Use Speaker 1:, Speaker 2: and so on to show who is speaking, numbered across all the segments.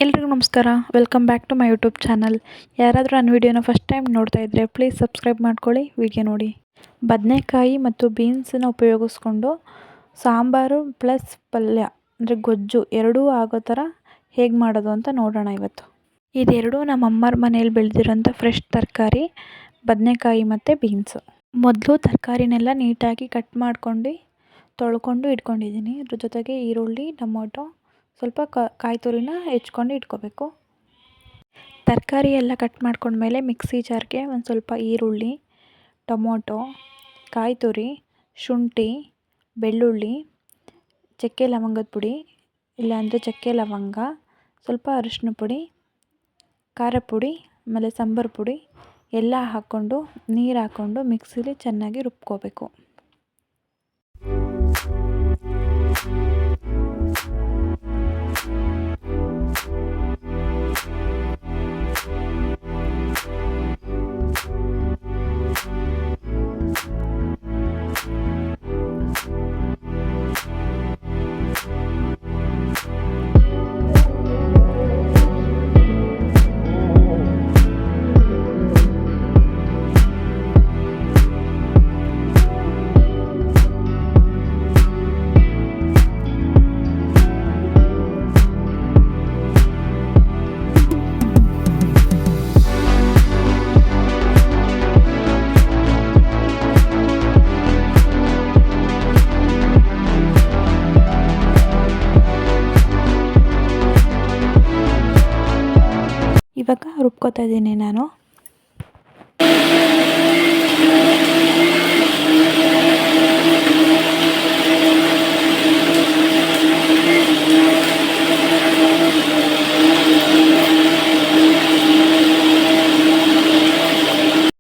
Speaker 1: ಎಲ್ರಿಗೂ ನಮಸ್ಕಾರ. Welcome back to my YouTube channel. ಯಾರಾದರೂ ನನ್ನ ವಿಡಿಯೋನ ಫಸ್ಟ್ ಟೈಮ್ ನೋಡ್ತಾ ಇದ್ದರೆ ಪ್ಲೀಸ್ ಸಬ್ಸ್ಕ್ರೈಬ್ ಮಾಡ್ಕೊಳ್ಳಿ, ವಿಡಿಯೋ ನೋಡಿ. ಬದನೆಕಾಯಿ ಮತ್ತು ಬೀನ್ಸನ್ನ ಉಪಯೋಗಿಸ್ಕೊಂಡು ಸಾಂಬಾರು ಪ್ಲಸ್ ಪಲ್ಯ ಅಂದರೆ ಗೊಜ್ಜು ಎರಡೂ ಆಗೋ ಥರ ಹೇಗೆ ಮಾಡೋದು ಅಂತ ನೋಡೋಣ ಇವತ್ತು. ಇದೆರಡೂ ನಮ್ಮ ಅಮ್ಮರ ಮನೇಲಿ ಬೆಳೆದಿರೋಂಥ ಫ್ರೆಶ್ ತರಕಾರಿ, ಬದನೆಕಾಯಿ ಮತ್ತು ಬೀನ್ಸು. ಮೊದಲು ತರಕಾರಿನೆಲ್ಲ ನೀಟಾಗಿ ಕಟ್ ಮಾಡ್ಕೊಂಡು ತೊಳ್ಕೊಂಡು ಇಟ್ಕೊಂಡಿದ್ದೀನಿ. ಅದ್ರ ಜೊತೆಗೆ ಈರುಳ್ಳಿ, ಟೊಮೊಟೊ, ಸ್ವಲ್ಪ ಕಾಯಿ ತುರಿನ ಹೆಚ್ಕೊಂಡು ಇಟ್ಕೋಬೇಕು. ತರಕಾರಿ ಎಲ್ಲ ಕಟ್ ಮಾಡ್ಕೊಂಡ್ಮೇಲೆ ಮಿಕ್ಸಿ ಜಾರ್ಗೆ ಒಂದು ಸ್ವಲ್ಪ ಈರುಳ್ಳಿ, ಟೊಮೊಟೊ, ಕಾಯಿ ತುರಿ, ಶುಂಠಿ, ಬೆಳ್ಳುಳ್ಳಿ, ಚಕ್ಕೆ ಲವಂಗದ ಪುಡಿ ಇಲ್ಲಾಂದರೆ ಚಕ್ಕೆ ಲವಂಗ, ಸ್ವಲ್ಪ ಅರಿಶಿನ ಪುಡಿ, ಖಾರ ಪುಡಿ, ಆಮೇಲೆ ಸಾಂಬಾರು ಪುಡಿ ಎಲ್ಲ ಹಾಕ್ಕೊಂಡು ನೀರು ಹಾಕ್ಕೊಂಡು ಮಿಕ್ಸಿಲಿ ಚೆನ್ನಾಗಿ ರುಬ್ಕೋಬೇಕು. ಇವಾಗ ರುಬ್ಕೋತಾ ಇದ್ದೀನಿ ನಾನು.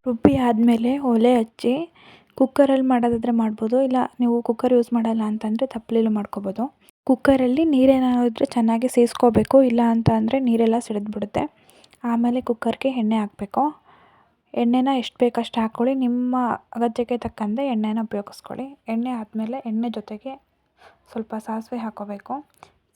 Speaker 1: ರುಬ್ಬಿ ಆದಮೇಲೆ ಒಲೆ ಹಚ್ಚಿ ಕುಕ್ಕರಲ್ಲಿ ಮಾಡೋದಾದರೆ ಮಾಡ್ಬೋದು, ಇಲ್ಲ ನೀವು ಕುಕ್ಕರ್ ಯೂಸ್ ಮಾಡಲ್ಲ ಅಂತಂದರೆ ತಪ್ಪಲೆಲ್ಲೂ ಮಾಡ್ಕೋಬೋದು. ಕುಕ್ಕರಲ್ಲಿ ನೀರೇನಾದರೂ ಚೆನ್ನಾಗಿ ಸೇರಿಸ್ಕೋಬೇಕು, ಇಲ್ಲ ಅಂತ ಅಂದರೆ ನೀರೆಲ್ಲ ಸಿಡಿದ್ಬಿಡುತ್ತೆ. ಆಮೇಲೆ ಕುಕ್ಕರ್ಗೆ ಎಣ್ಣೆ ಹಾಕಬೇಕು. ಎಣ್ಣೆನ ಎಷ್ಟು ಬೇಕೋ ಅಷ್ಟು ಹಾಕ್ಕೊಳ್ಳಿ, ನಿಮ್ಮ ಅಗತ್ಯಕ್ಕೆ ತಕ್ಕಂತೆ ಎಣ್ಣೆನ ಉಪಯೋಗಿಸ್ಕೊಳ್ಳಿ. ಎಣ್ಣೆ ಆದಮೇಲೆ ಎಣ್ಣೆ ಜೊತೆಗೆ ಸ್ವಲ್ಪ ಸಾಸಿವೆ ಹಾಕ್ಕೋಬೇಕು.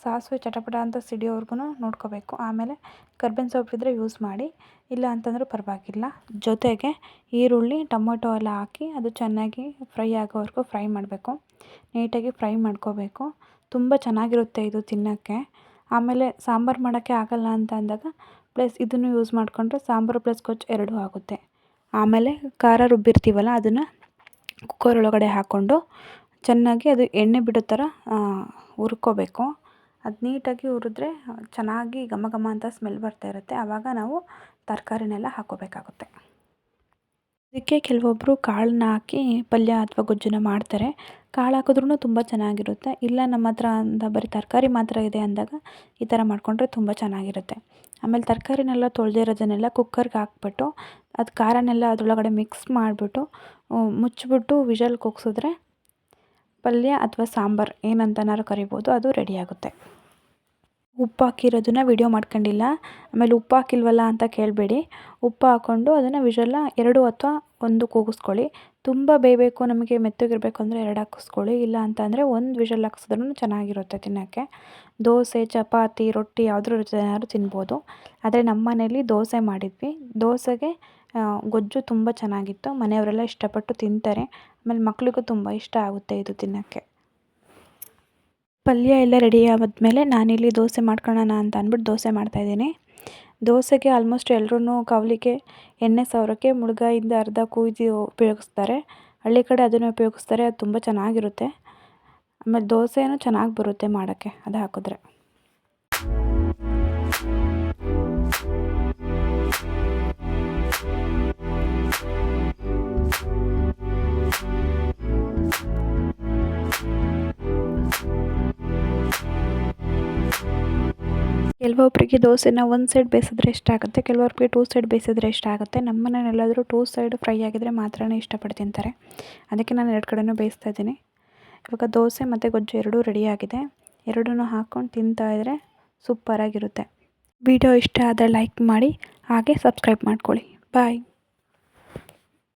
Speaker 1: ಸಾಸಿವೆ ಚಟಪಟ ಅಂತ ಸಿಡಿಯೋವರೆಗೂ ನೋಡ್ಕೋಬೇಕು. ಆಮೇಲೆ ಕರ್ಬೇವಿನ ಸೊಪ್ಪಿದ್ರೆ ಯೂಸ್ ಮಾಡಿ, ಇಲ್ಲ ಅಂತಂದರೂ ಪರವಾಗಿಲ್ಲ. ಜೊತೆಗೆ ಈರುಳ್ಳಿ, ಟೊಮೊಟೊ ಎಲ್ಲ ಹಾಕಿ ಅದು ಚೆನ್ನಾಗಿ ಫ್ರೈ ಆಗೋವರೆಗೂ ಫ್ರೈ ಮಾಡಬೇಕು. ನೀಟಾಗಿ ಫ್ರೈ ಮಾಡ್ಕೋಬೇಕು. ತುಂಬ ಚೆನ್ನಾಗಿರುತ್ತೆ ಇದು ತಿನ್ನೋಕ್ಕೆ. ಆಮೇಲೆ ಸಾಂಬಾರು ಮಾಡೋಕ್ಕೆ ಆಗಲ್ಲ ಅಂತ ಅಂದಾಗ ಪ್ಲಸ್ ಇದನ್ನು ಯೂಸ್ ಮಾಡಿಕೊಂಡ್ರೆ ಸಾಂಬಾರು ಪ್ಲಸ್ ಗೊಜ್ಜು ಎರಡೂ ಆಗುತ್ತೆ. ಆಮೇಲೆ ಖಾರ ರುಬ್ಬಿರ್ತೀವಲ್ಲ ಅದನ್ನು ಕುಕ್ಕರ್ ಒಳಗಡೆ ಹಾಕ್ಕೊಂಡು ಚೆನ್ನಾಗಿ ಅದು ಎಣ್ಣೆ ಬಿಡೋ ಥರ ಹುರ್ಕೋಬೇಕು. ಅದು ನೀಟಾಗಿ ಹುರಿದ್ರೆ ಚೆನ್ನಾಗಿ ಘಮ ಘಮ ಅಂತ ಸ್ಮೆಲ್ ಬರ್ತಾ ಇರುತ್ತೆ. ಆವಾಗ ನಾವು ತರಕಾರಿನೆಲ್ಲ ಹಾಕ್ಕೋಬೇಕಾಗುತ್ತೆ. ಇದಕ್ಕೆ ಕೆಲವೊಬ್ಬರು ಕಾಳನ್ನ ಹಾಕಿ ಪಲ್ಯ ಅಥವಾ ಗೊಜ್ಜನ್ನ ಮಾಡ್ತಾರೆ. ಕಾಳು ಹಾಕಿದ್ರೂ ತುಂಬ ಚೆನ್ನಾಗಿರುತ್ತೆ. ಇಲ್ಲ ನಮ್ಮ ಹತ್ರ ಅಂತ ಬರೀ ತರಕಾರಿ ಮಾತ್ರ ಇದೆ ಅಂದಾಗ ಈ ಥರ ಮಾಡಿಕೊಂಡ್ರೆ ತುಂಬ ಚೆನ್ನಾಗಿರುತ್ತೆ. ಆಮೇಲೆ ತರಕಾರಿನೆಲ್ಲ ತೊಳೆದಿರೋದನ್ನೆಲ್ಲ ಕುಕ್ಕರ್ಗೆ ಹಾಕ್ಬಿಟ್ಟು ಅದು ಖಾರನೆಲ್ಲ ಅದರೊಳಗಡೆ ಮಿಕ್ಸ್ ಮಾಡಿಬಿಟ್ಟು ಮುಚ್ಚಿಬಿಟ್ಟು ವಿಷಲ್ ಕೂಗಿಸಿದ್ರೆ ಪಲ್ಯ ಅಥವಾ ಸಾಂಬಾರು ಏನಂತನಾದ್ರು ಕರಿಬೋದು, ಅದು ರೆಡಿಯಾಗುತ್ತೆ. ಉಪ್ಪು ಹಾಕಿರೋದನ್ನ ವಿಡಿಯೋ ಮಾಡ್ಕೊಂಡಿಲ್ಲ. ಆಮೇಲೆ ಉಪ್ಪು ಹಾಕಿಲ್ವಲ್ಲ ಅಂತ ಕೇಳಬೇಡಿ. ಉಪ್ಪು ಹಾಕ್ಕೊಂಡು ಅದನ್ನು ವಿಷಲ್ಲ 2 ಅಥವಾ 1 ಕೂಗಿಸ್ಕೊಳ್ಳಿ. ತುಂಬ ಬೇಯಬೇಕು, ನಮಗೆ ಮೆತ್ತಗಿರಬೇಕು ಅಂದರೆ 2 ಹಾಕಿಸ್ಕೊಳ್ಳಿ. ಇಲ್ಲ ಅಂತ ಅಂದರೆ 1 ವಿಷಲ್ ಹಾಕಿಸಿದ್ರೂ ಚೆನ್ನಾಗಿರುತ್ತೆ ತಿನ್ನೋಕ್ಕೆ. ದೋಸೆ, ಚಪಾತಿ, ರೊಟ್ಟಿ ಯಾವುದ್ರ ಜೊತೆನಾದ್ರು ತಿನ್ಬೋದು. ಆದರೆ ನಮ್ಮ ಮನೇಲಿ ದೋಸೆ ಮಾಡಿದ್ವಿ. ದೋಸೆಗೆ ಗೊಜ್ಜು ತುಂಬ ಚೆನ್ನಾಗಿತ್ತು. ಮನೆಯವರೆಲ್ಲ ಇಷ್ಟಪಟ್ಟು ತಿಂತಾರೆ. ಆಮೇಲೆ ಮಕ್ಕಳಿಗೂ ತುಂಬ ಇಷ್ಟ ಆಗುತ್ತೆ ಇದು ತಿನ್ನೋಕ್ಕೆ. ಪಲ್ಯ ಎಲ್ಲ ರೆಡಿ ಆದಮೇಲೆ ನಾನಿಲ್ಲಿ ದೋಸೆ ಮಾಡ್ಕೊಳ್ಳೋಣ ಅಂತ ಅಂದ್ಬಿಟ್ಟು ದೋಸೆ ಮಾಡ್ತಾಯಿದ್ದೀನಿ. ದೋಸೆಗೆ ಆಲ್ಮೋಸ್ಟ್ ಎಲ್ಲರೂ ಕಾವಲಿಗೆ ಎಣ್ಣೆ ಸವರೋಕ್ಕೆ ಮುಳುಗಾಯಿಂದ ಅರ್ಧ ಕೂಯ್ದು ಉಪಯೋಗಿಸ್ತಾರೆ. ಹಳ್ಳಿ ಕಡೆ ಅದನ್ನೇ ಉಪಯೋಗಿಸ್ತಾರೆ. ಅದು ತುಂಬ ಚೆನ್ನಾಗಿರುತ್ತೆ. ಆಮೇಲೆ ದೋಸೆನೂ ಚೆನ್ನಾಗಿ ಬರುತ್ತೆ ಮಾಡೋಕ್ಕೆ ಅದು ಹಾಕಿದ್ರೆ. ಕೆಲವೊಬ್ಬರಿಗೆ ದೋಸೆನ 1 ಸೈಡ್ ಬೇಯಿಸಿದ್ರೆ ಇಷ್ಟ ಆಗುತ್ತೆ, ಕೆಲವೊಬ್ಬರಿಗೆ 2 ಸೈಡ್ ಬೇಯಿಸಿದ್ರೆ ಇಷ್ಟ ಆಗುತ್ತೆ. ನಮ್ಮ ಮನೆಯಲ್ಲೆಲ್ಲಾದರೂ 2 ಸೈಡ್ ಫ್ರೈ ಆಗಿದ್ರೆ ಮಾತ್ರ ಇಷ್ಟಪಟ್ಟು ತಿಂತಾರೆ. ಅದಕ್ಕೆ ನಾನು 2 ಕಡೆನೂ ಬೇಯಿಸ್ತಾ ಇದ್ದೀನಿ. ಇವಾಗ ದೋಸೆ ಮತ್ತು ಗೊಜ್ಜು ಎರಡೂ ರೆಡಿಯಾಗಿದೆ. ಎರಡನ್ನೂ ಹಾಕ್ಕೊಂಡು ತಿಂತಾಯಿದ್ರೆ ಸೂಪರಾಗಿರುತ್ತೆ. ವಿಡಿಯೋ ಇಷ್ಟ ಆದರೆ ಲೈಕ್ ಮಾಡಿ, ಹಾಗೆ ಸಬ್ಸ್ಕ್ರೈಬ್ ಮಾಡ್ಕೊಳ್ಳಿ. ಬಾಯ್.